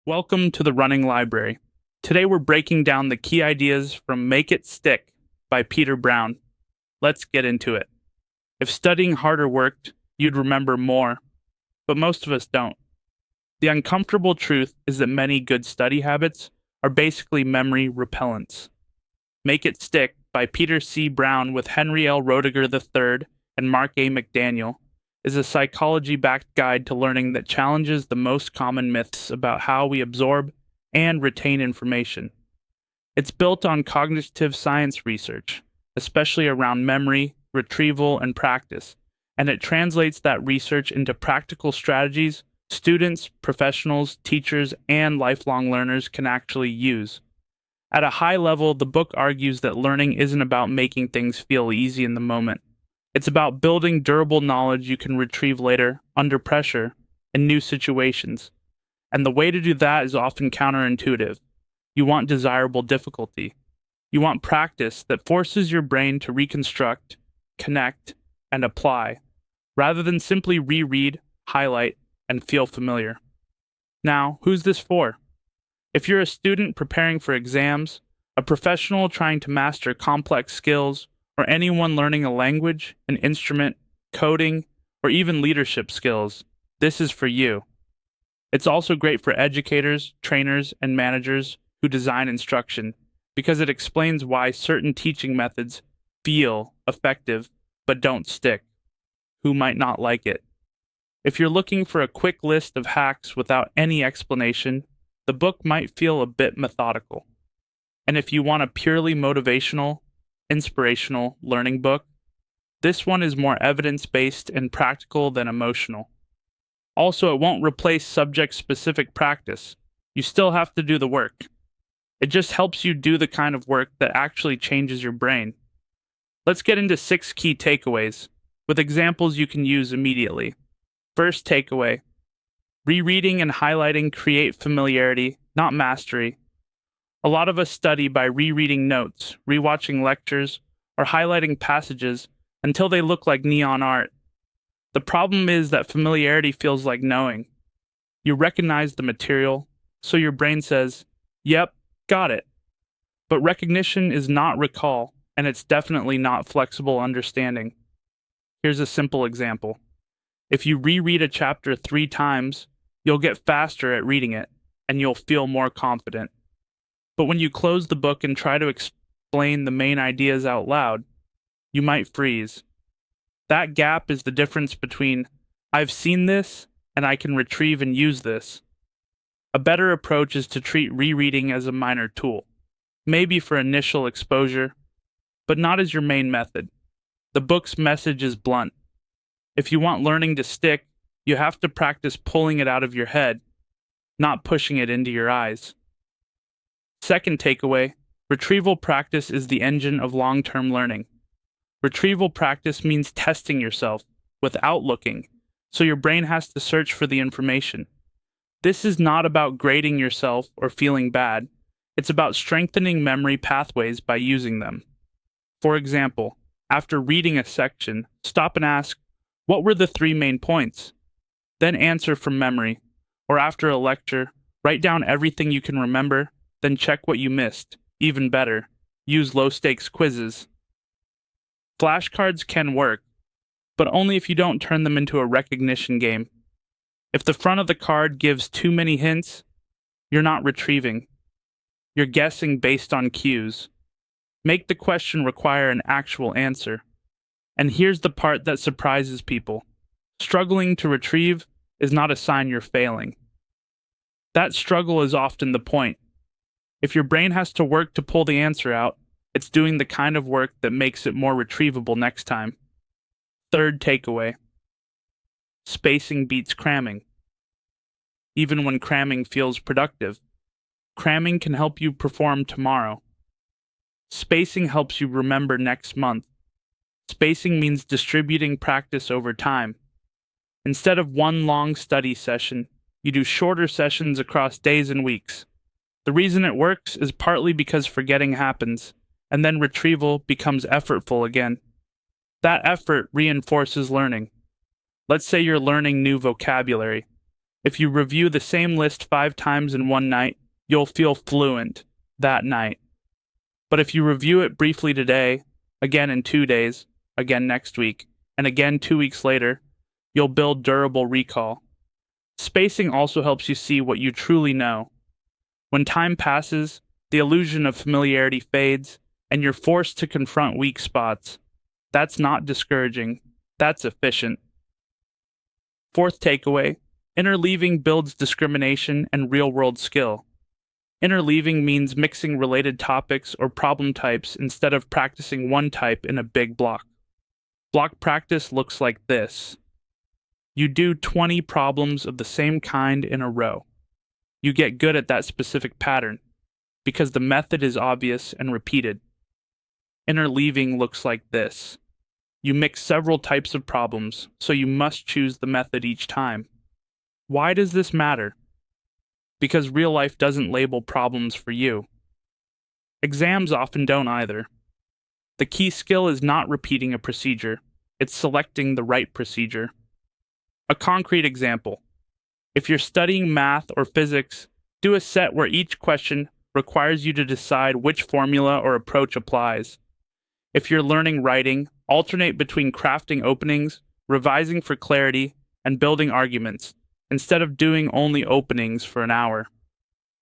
Welcome to the Running Library. Today we're breaking down the key ideas from Make It Stick by Peter Brown. Let's get into it. If studying harder worked, you'd remember more, but most of us don't. The uncomfortable truth is that many good study habits are basically memory repellents. Make It Stick by Peter C. Brown with Henry L. Roediger III and Mark A. McDaniel is a psychology-backed guide to learning that challenges the most common myths about how we absorb and retain information. It's built on cognitive science research, especially around memory, retrieval, and practice, and it translates that research into practical strategies students, professionals, teachers, and lifelong learners can actually use. At a high level, the book argues that learning isn't about making things feel easy in the moment. It's about building durable knowledge you can retrieve later, under pressure, in new situations. And the way to do that is often counterintuitive. You want desirable difficulty. You want practice that forces your brain to reconstruct, connect, and apply, rather than simply reread, highlight, and feel familiar. Now, who's this for? If you're a student preparing for exams, a professional trying to master complex skills, or anyone learning a language, an instrument, coding, or even leadership skills, this is for you. It's also great for educators, trainers, and managers who design instruction, because it explains why certain teaching methods feel effective but don't stick. Who might not like it? If you're looking for a quick list of hacks without any explanation, the book might feel a bit methodical. And if you want a purely motivational, inspirational learning book, this one is more evidence-based and practical than emotional. Also, it won't replace subject-specific practice. You still have to do the work. It just helps you do the kind of work that actually changes your brain. Let's get into 6 key takeaways, with examples you can use immediately. First takeaway: rereading and highlighting create familiarity, not mastery. A lot of us study by rereading notes, rewatching lectures, or highlighting passages until they look like neon art. The problem is that familiarity feels like knowing. You recognize the material, so your brain says, "Yep, got it." But recognition is not recall, and it's definitely not flexible understanding. Here's a simple example. If you reread a chapter 3 times, you'll get faster at reading it, and you'll feel more confident. But when you close the book and try to explain the main ideas out loud, you might freeze. That gap is the difference between "I've seen this" and "I can retrieve and use this." A better approach is to treat rereading as a minor tool, maybe for initial exposure, but not as your main method. The book's message is blunt. If you want learning to stick, you have to practice pulling it out of your head, not pushing it into your eyes. Second takeaway: retrieval practice is the engine of long-term learning. Retrieval practice means testing yourself without looking, so your brain has to search for the information. This is not about grading yourself or feeling bad. It's about strengthening memory pathways by using them. For example, after reading a section, stop and ask, "What were the 3 main points?" Then answer from memory. Or after a lecture, write down everything you can remember, then check what you missed. Even better, use low-stakes quizzes. Flashcards can work, but only if you don't turn them into a recognition game. If the front of the card gives too many hints, you're not retrieving. You're guessing based on cues. Make the question require an actual answer. And here's the part that surprises people. Struggling to retrieve is not a sign you're failing. That struggle is often the point. If your brain has to work to pull the answer out, it's doing the kind of work that makes it more retrievable next time. Third takeaway: spacing beats cramming. Even when cramming feels productive, cramming can help you perform tomorrow. Spacing helps you remember next month. Spacing means distributing practice over time. Instead of one long study session, you do shorter sessions across days and weeks. The reason it works is partly because forgetting happens, and then retrieval becomes effortful again. That effort reinforces learning. Let's say you're learning new vocabulary. If you review the same list 5 times in one night, you'll feel fluent that night. But if you review it briefly today, again in 2 days, again next week, and again 2 weeks later, you'll build durable recall. Spacing also helps you see what you truly know. When time passes, the illusion of familiarity fades, and you're forced to confront weak spots. That's not discouraging. That's efficient. Fourth takeaway, interleaving builds discrimination and real-world skill. Interleaving means mixing related topics or problem types instead of practicing one type in a big block. Block practice looks like this. You do 20 problems of the same kind in a row. You get good at that specific pattern because the method is obvious and repeated. Interleaving looks like this. You mix several types of problems, so you must choose the method each time. Why does this matter? Because real life doesn't label problems for you. Exams often don't either. The key skill is not repeating a procedure, it's selecting the right procedure. A concrete example. If you're studying math or physics, do a set where each question requires you to decide which formula or approach applies. If you're learning writing, alternate between crafting openings, revising for clarity, and building arguments, instead of doing only openings for an hour.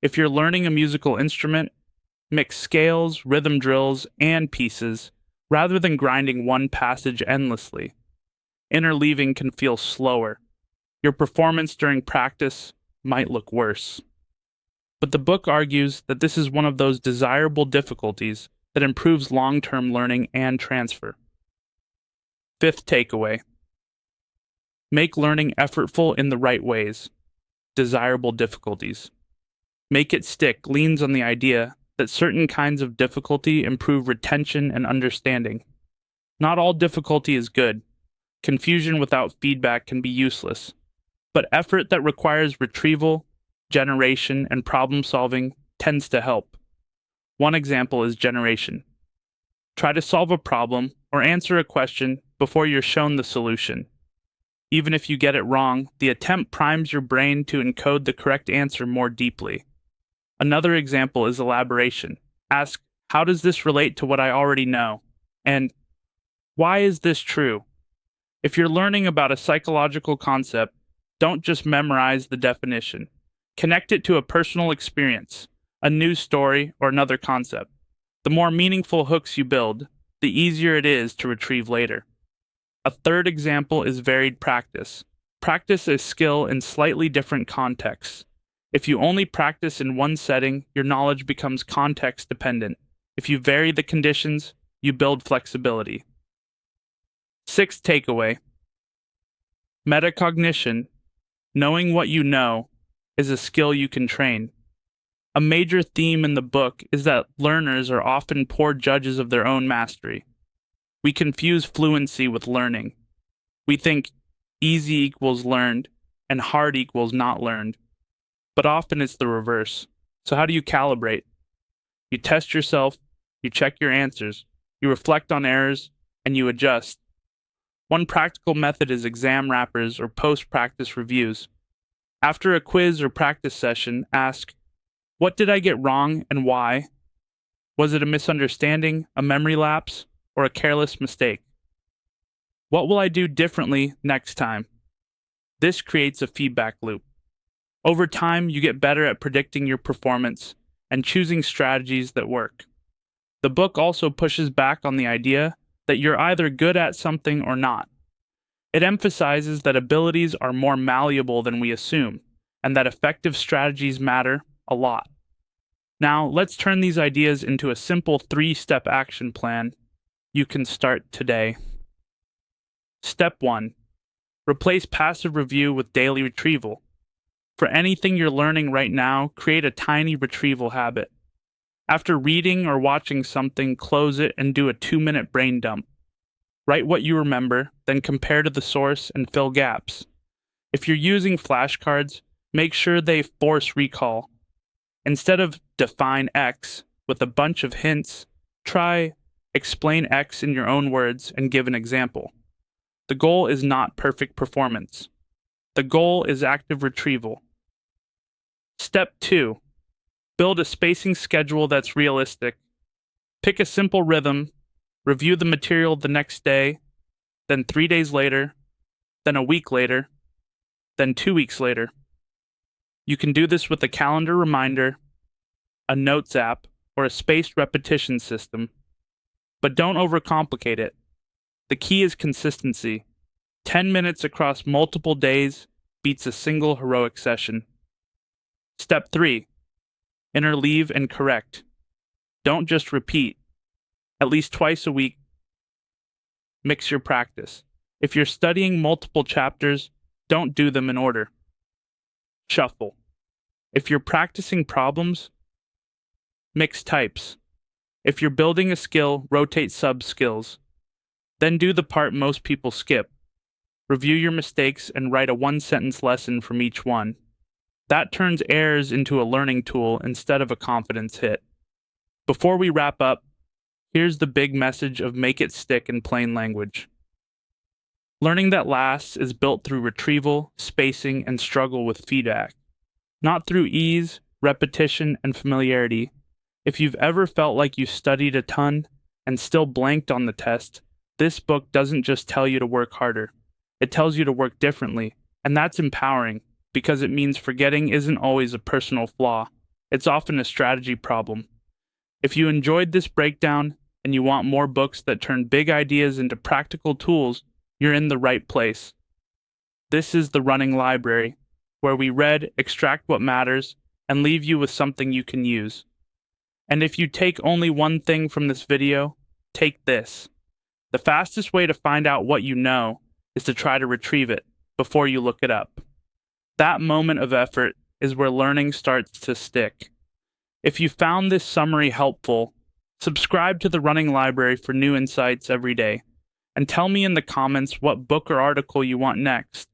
If you're learning a musical instrument, mix scales, rhythm drills, and pieces, rather than grinding one passage endlessly. Interleaving can feel slower. Your performance during practice might look worse. But the book argues that this is one of those desirable difficulties that improves long-term learning and transfer. Fifth takeaway. Make learning effortful in the right ways. Desirable difficulties. Make it stick leans on the idea that certain kinds of difficulty improve retention and understanding. Not all difficulty is good. Confusion without feedback can be useless. But effort that requires retrieval, generation, and problem solving tends to help. One example is generation. Try to solve a problem or answer a question before you're shown the solution. Even if you get it wrong, the attempt primes your brain to encode the correct answer more deeply. Another example is elaboration. Ask, how does this relate to what I already know? And why is this true? If you're learning about a psychological concept, don't just memorize the definition. Connect it to a personal experience, a news story, or another concept. The more meaningful hooks you build, the easier it is to retrieve later. A third example is varied practice. Practice a skill in slightly different contexts. If you only practice in one setting, your knowledge becomes context dependent. If you vary the conditions, you build flexibility. Sixth takeaway. Metacognition, knowing what you know, is a skill you can train. A major theme in the book is that learners are often poor judges of their own mastery. We confuse fluency with learning. We think easy equals learned and hard equals not learned. But often it's the reverse. So how do you calibrate? You test yourself, you check your answers, you reflect on errors, and you adjust. One practical method is exam wrappers or post-practice reviews. After a quiz or practice session, ask, what did I get wrong and why? Was it a misunderstanding, a memory lapse, or a careless mistake? What will I do differently next time? This creates a feedback loop. Over time, you get better at predicting your performance and choosing strategies that work. The book also pushes back on the idea that you're either good at something or not. It emphasizes that abilities are more malleable than we assume, and that effective strategies matter a lot. Now, let's turn these ideas into a simple 3-step action plan you can start today. Step 1. Replace passive review with daily retrieval. For anything you're learning right now, create a tiny retrieval habit. After reading or watching something, close it and do a 2-minute brain dump. Write what you remember, then compare to the source and fill gaps. If you're using flashcards, make sure they force recall. Instead of define X with a bunch of hints, try explain X in your own words and give an example. The goal is not perfect performance. The goal is active retrieval. Step 2. Build a spacing schedule that's realistic. Pick a simple rhythm, review the material the next day, then 3 days later, then a week later, then 2 weeks later. You can do this with a calendar reminder, a notes app, or a spaced repetition system. But don't overcomplicate it. The key is consistency. 10 minutes across multiple days beats a single heroic session. Step 3. Interleave and correct. Don't just repeat. At least twice a week, mix your practice. If you're studying multiple chapters, don't do them in order. Shuffle. If you're practicing problems, mix types. If you're building a skill, rotate sub-skills. Then do the part most people skip. Review your mistakes and write a one-sentence lesson from each one. That turns errors into a learning tool instead of a confidence hit. Before we wrap up, here's the big message of Make It Stick in plain language. Learning that lasts is built through retrieval, spacing, and struggle with feedback, not through ease, repetition, and familiarity. If you've ever felt like you studied a ton and still blanked on the test, this book doesn't just tell you to work harder. It tells you to work differently, and that's empowering because it means forgetting isn't always a personal flaw. It's often a strategy problem. If you enjoyed this breakdown and you want more books that turn big ideas into practical tools, you're in the right place. This is the Running Library, where we read, extract what matters, and leave you with something you can use. And if you take only one thing from this video, take this. The fastest way to find out what you know is to try to retrieve it before you look it up. That moment of effort is where learning starts to stick. If you found this summary helpful, subscribe to the Running Library for new insights every day, and tell me in the comments what book or article you want next.